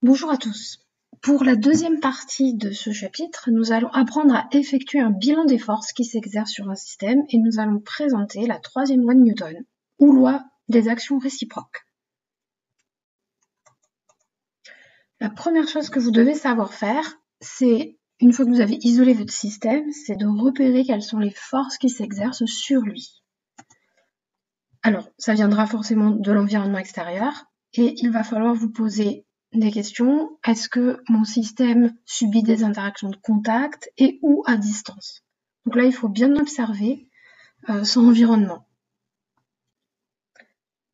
Bonjour à tous. Pour la deuxième partie de ce chapitre, nous allons apprendre à effectuer un bilan des forces qui s'exercent sur un système et nous allons présenter la troisième loi de Newton, ou loi des actions réciproques. La première chose que vous devez savoir faire, c'est, une fois que vous avez isolé votre système, c'est de repérer quelles sont les forces qui s'exercent sur lui. Alors, ça viendra forcément de l'environnement extérieur et il va falloir vous poser des questions. Est-ce que mon système subit des interactions de contact et ou à distance? Donc là, il faut bien observer son environnement.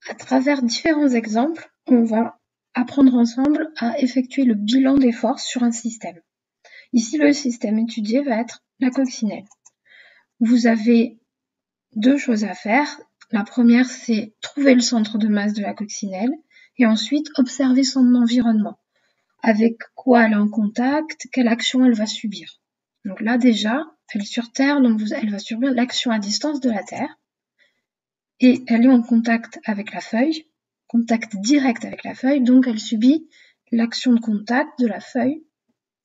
À travers différents exemples, on va apprendre ensemble à effectuer le bilan des forces sur un système. Ici, le système étudié va être la coccinelle. Vous avez deux choses à faire. La première, c'est trouver le centre de masse de la coccinelle et ensuite observer son environnement. Avec quoi elle est en contact, quelle action elle va subir. Donc là déjà, elle est sur Terre, donc elle va subir l'action à distance de la Terre. Et elle est en contact avec la feuille, contact direct avec la feuille, donc elle subit l'action de contact de la feuille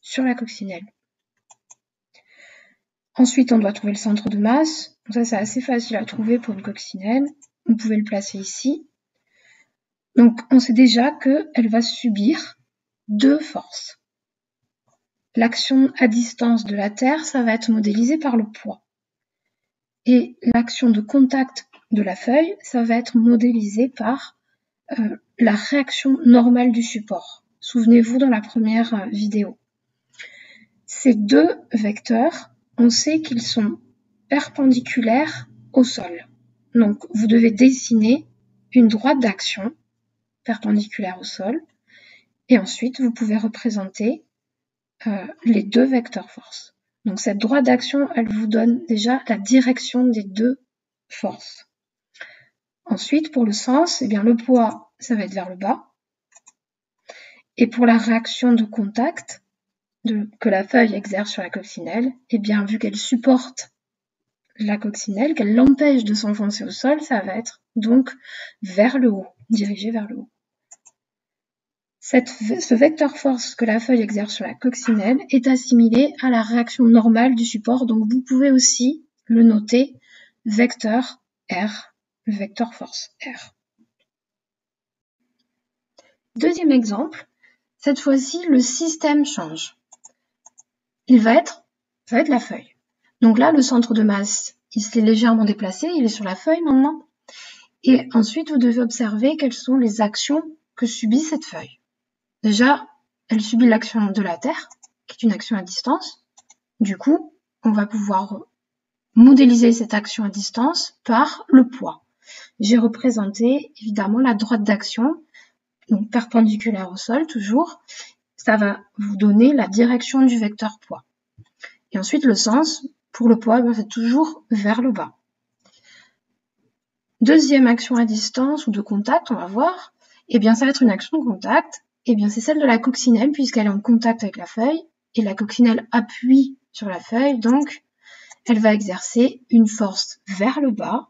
sur la coccinelle. Ensuite, on doit trouver le centre de masse. Donc ça, c'est assez facile à trouver pour une coccinelle. Vous pouvez le placer ici. Donc, on sait déjà qu'elle va subir deux forces. L'action à distance de la Terre, ça va être modélisé par le poids. Et l'action de contact de la feuille, ça va être modélisé par la réaction normale du support. Souvenez-vous dans la première vidéo. Ces deux vecteurs, on sait qu'ils sont perpendiculaires au sol. Donc, vous devez dessiner une droite d'action perpendiculaire au sol. Et ensuite, vous pouvez représenter les deux vecteurs force. Donc, cette droite d'action, elle vous donne déjà la direction des deux forces. Ensuite, pour le sens, eh bien, le poids, ça va être vers le bas. Et pour la réaction de contact que la feuille exerce sur la coccinelle, eh bien, vu qu'elle supporte la coccinelle, qu'elle l'empêche de s'enfoncer au sol, ça va être donc vers le haut, dirigé vers le haut. Ce vecteur force que la feuille exerce sur la coccinelle est assimilé à la réaction normale du support, donc vous pouvez aussi le noter vecteur R, le vecteur force R. Deuxième exemple, cette fois-ci le système change. Il va être la feuille. Donc là, le centre de masse, il s'est légèrement déplacé, il est sur la feuille maintenant. Et ensuite, vous devez observer quelles sont les actions que subit cette feuille. Déjà, elle subit l'action de la Terre, qui est une action à distance. Du coup, on va pouvoir modéliser cette action à distance par le poids. J'ai représenté évidemment la droite d'action, donc perpendiculaire au sol toujours. Ça va vous donner la direction du vecteur poids. Et ensuite, le sens, pour le poids, c'est toujours vers le bas. Deuxième action à distance ou de contact, on va voir. Eh bien, ça va être une action de contact. Eh bien, c'est celle de la coccinelle puisqu'elle est en contact avec la feuille et la coccinelle appuie sur la feuille, donc elle va exercer une force vers le bas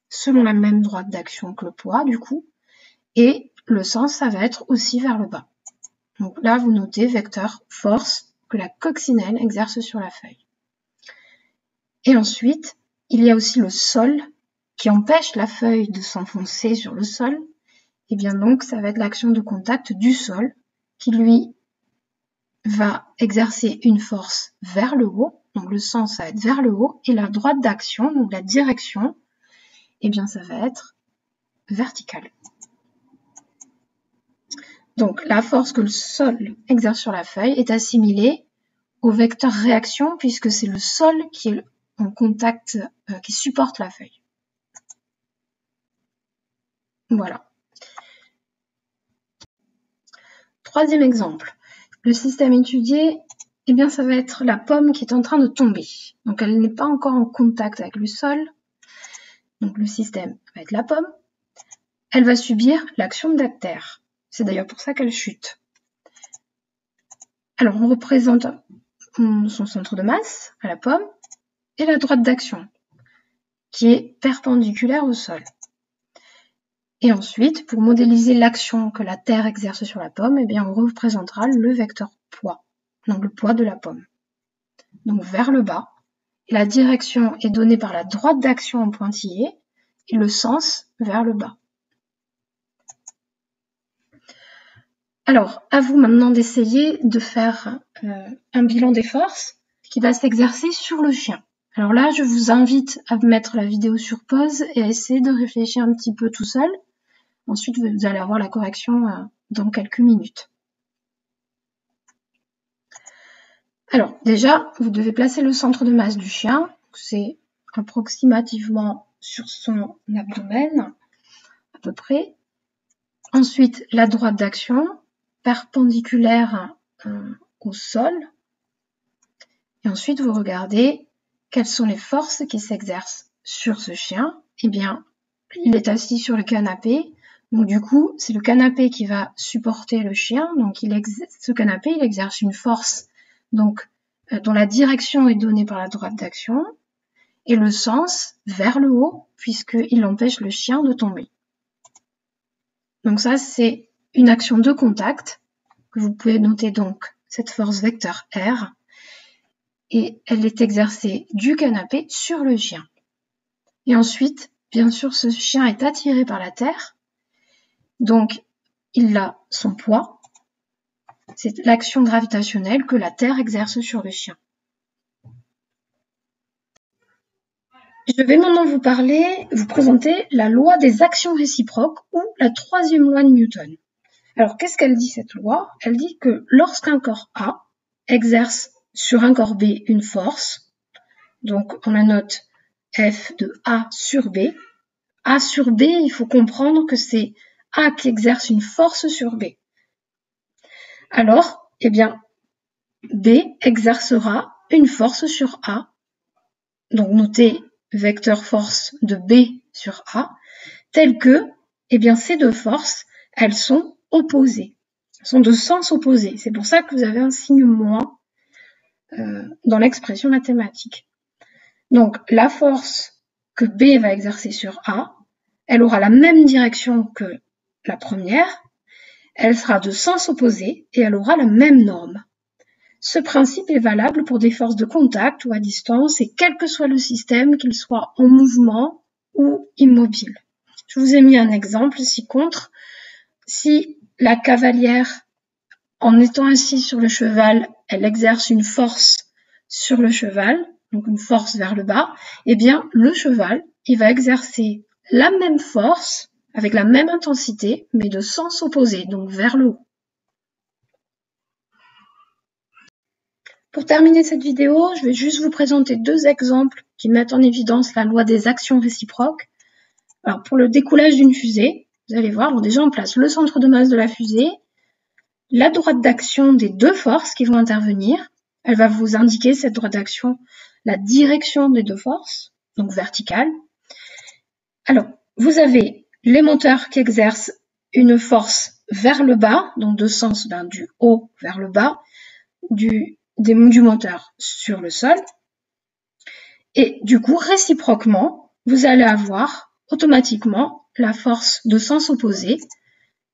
selon la même droite d'action que le poids du coup, et le sens, ça va être aussi vers le bas. Donc là, vous notez vecteur force que la coccinelle exerce sur la feuille. Et ensuite, il y a aussi le sol qui empêche la feuille de s'enfoncer sur le sol. Et bien donc, ça va être l'action de contact du sol qui, lui, va exercer une force vers le haut. Donc le sens, ça va être vers le haut. Et la droite d'action, donc la direction, eh bien ça va être verticale. Donc la force que le sol exerce sur la feuille est assimilée au vecteur réaction puisque c'est le sol qui est en contact, qui supporte la feuille. Voilà. Troisième exemple. Le système étudié, eh bien, ça va être la pomme qui est en train de tomber. Donc, elle n'est pas encore en contact avec le sol. Donc, le système va être la pomme. Elle va subir l'action de la terre. C'est d'ailleurs pour ça qu'elle chute. Alors, on représente son centre de masse à la pomme et la droite d'action qui est perpendiculaire au sol. Et ensuite, pour modéliser l'action que la Terre exerce sur la pomme, eh bien, on représentera le vecteur poids, donc le poids de la pomme. Donc vers le bas. Et la direction est donnée par la droite d'action en pointillé et le sens vers le bas. Alors, à vous maintenant d'essayer de faire un bilan des forces qui va s'exercer sur le chien. Alors là, je vous invite à mettre la vidéo sur pause et à essayer de réfléchir un petit peu tout seul. Ensuite, vous allez avoir la correction dans quelques minutes. Alors, déjà, vous devez placer le centre de masse du chien. C'est approximativement sur son abdomen, à peu près. Ensuite, la droite d'action, perpendiculaire au sol. Et ensuite, vous regardez quelles sont les forces qui s'exercent sur ce chien. Eh bien, il est assis sur le canapé. Donc du coup, c'est le canapé qui va supporter le chien. Donc ce canapé, il exerce une force donc, dont la direction est donnée par la droite d'action et le sens vers le haut puisqu'il empêche le chien de tomber. Donc ça, c'est une action de contact que vous pouvez noter donc cette force vecteur R et elle est exercée du canapé sur le chien. Et ensuite, bien sûr, ce chien est attiré par la terre. Donc, il a son poids. C'est l'action gravitationnelle que la Terre exerce sur le chien. Je vais maintenant vous présenter la loi des actions réciproques ou la troisième loi de Newton. Alors, qu'est-ce qu'elle dit cette loi? Elle dit que lorsqu'un corps A exerce sur un corps B une force, donc on la note F de A sur B. A sur B, il faut comprendre que c'est A qui exerce une force sur B. Alors, eh bien, B exercera une force sur A. Donc, notez vecteur force de B sur A, tel que, eh bien, ces deux forces, elles sont opposées. Elles sont de sens opposé. C'est pour ça que vous avez un signe moins dans l'expression mathématique. Donc, la force que B va exercer sur A, elle aura la même direction que la première, elle sera de sens opposé et elle aura la même norme. Ce principe est valable pour des forces de contact ou à distance et quel que soit le système, qu'il soit en mouvement ou immobile. Je vous ai mis un exemple ci-contre. Si la cavalière, en étant assise sur le cheval, elle exerce une force sur le cheval, donc une force vers le bas, eh bien le cheval, il va exercer la même force avec la même intensité, mais de sens opposé, donc vers le haut. Pour terminer cette vidéo, je vais juste vous présenter deux exemples qui mettent en évidence la loi des actions réciproques. Alors pour le décollage d'une fusée, vous allez voir, déjà on place le centre de masse de la fusée, la droite d'action des deux forces qui vont intervenir. Elle va vous indiquer, cette droite d'action, la direction des deux forces, donc verticale. Alors, vous avez les moteurs qui exercent une force vers le bas, donc de sens du haut vers le bas, du moteur sur le sol. Et du coup, réciproquement, vous allez avoir automatiquement la force de sens opposé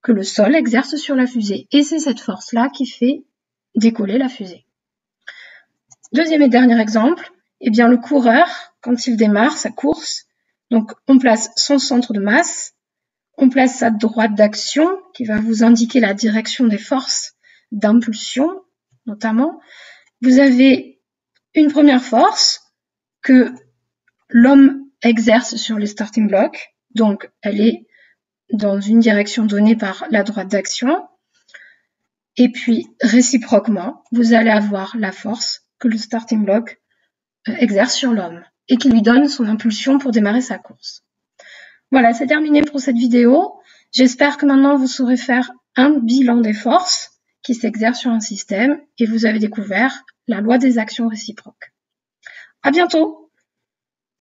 que le sol exerce sur la fusée. Et c'est cette force-là qui fait décoller la fusée. Deuxième et dernier exemple, eh bien le coureur, quand il démarre sa course, donc on place son centre de masse, on place sa droite d'action qui va vous indiquer la direction des forces d'impulsion, notamment. Vous avez une première force que l'homme exerce sur les starting blocks, donc elle est dans une direction donnée par la droite d'action. Et puis, réciproquement, vous allez avoir la force que le starting block exerce sur l'homme et qui lui donne son impulsion pour démarrer sa course. Voilà, c'est terminé pour cette vidéo. J'espère que maintenant vous saurez faire un bilan des forces qui s'exercent sur un système et vous avez découvert la loi des actions réciproques. À bientôt!